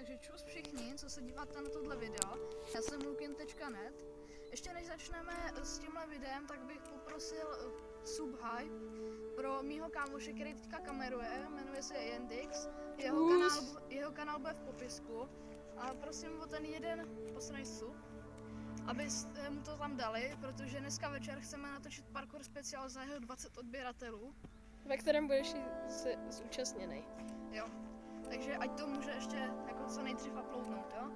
Takže čus všichni, co se díváte na tohle video. Já jsem Lukin.net. Ještě než začneme s tímhle videem, tak bych poprosil subhype pro mýho kámoše, který teďka kameruje, jmenuje se Jendix. Jeho kanál bude v popisku. A prosím o ten jeden poslední sub, abyste mu to tam dali, protože dneska večer chceme natočit parkour speciál za jeho 20 odběratelů. Ve kterém budeš zúčastněný. Jo, takže ať to může ještě jako co nejdřív uploadnout, jo.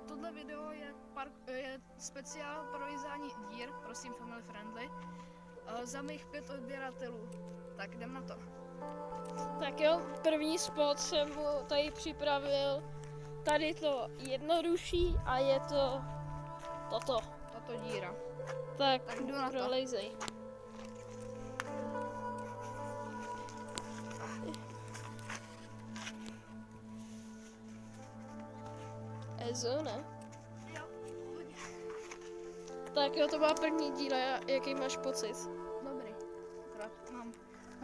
Tohle video je speciál pro lízání dír, prosím family friendly, za mých 5 odběratelů. Tak jdem na to. Tak jo, první spot jsem mu tady připravil. Tady to jednodušší a je to toto. Tato díra. Tak jdu na to. prolejzej. Ezo, ne? Jo, Tak jo, to byla první díra, jaký máš pocit? dobrý. Akorát mám,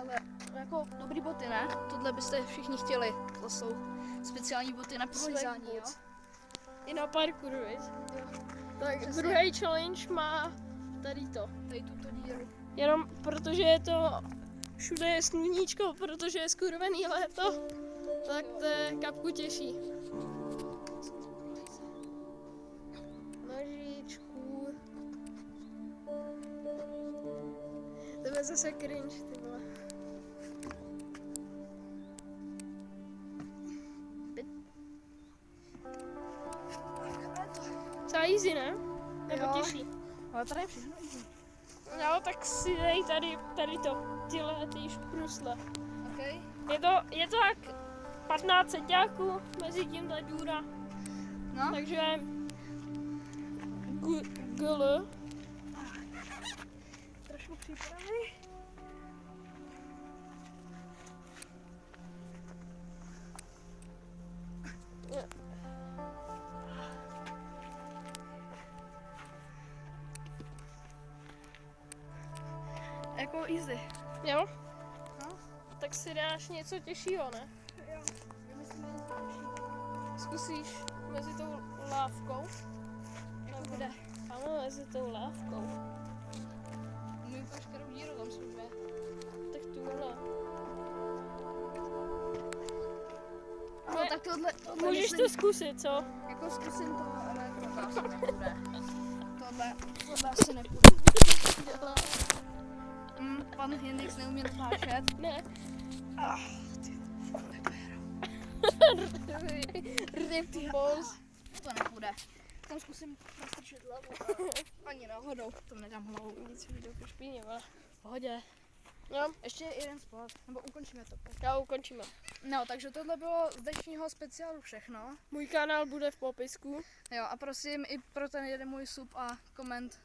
ale jako dobrý boty, ne? Tohle byste všichni chtěli. To jsou speciální boty na prolízání, jo? I na parkouru, viď? Jo. Tak Přesně. druhý challenge má tady to. Tady tuto díru. Jenom protože je to všude je sluníčko, protože je skurvený léto, tak to je kapku těžší. Nožičku. To je zase cringe, ty vole. Celá easy, ne? Nebo Jo. těžší? Ale tady je všechno easy. No, tak si dej tady to, tyhle ty šprusle. Okay. Je to jak 15 centiáků mezi tím ta důra, No, takže gl. trošku přípravy. Jako easy. Jo? No. Tak si dáš něco těžšího, ne? Jo, vymyslíme něco lepšího. Zkusíš mezi tou lávkou? Jak to bude? Ano, mezi tou lávkou. Můj ukáž, kterou díru tam jsou dvě. Tak tuhle. No, tak tohle Můžeš myslím, to zkusit, co? jako zkusím to, ale to asi nepůjde. Tohle asi nepůjde. Pan Jendix neumí natáčet. Ne. Rip balls. To nepůjde. Tam zkusím nastrčit hlavu. Ani náhodou. To nedám hlavu. Víc videu po špíně, ale v pohodě. Jo, Ještě jeden spot, nebo ukončíme to. já ukončíme. No, takže tohle bylo z dnešního speciálu všechno. Můj kanál bude v popisku. Jo, a prosím i pro ten jeden můj sub a koment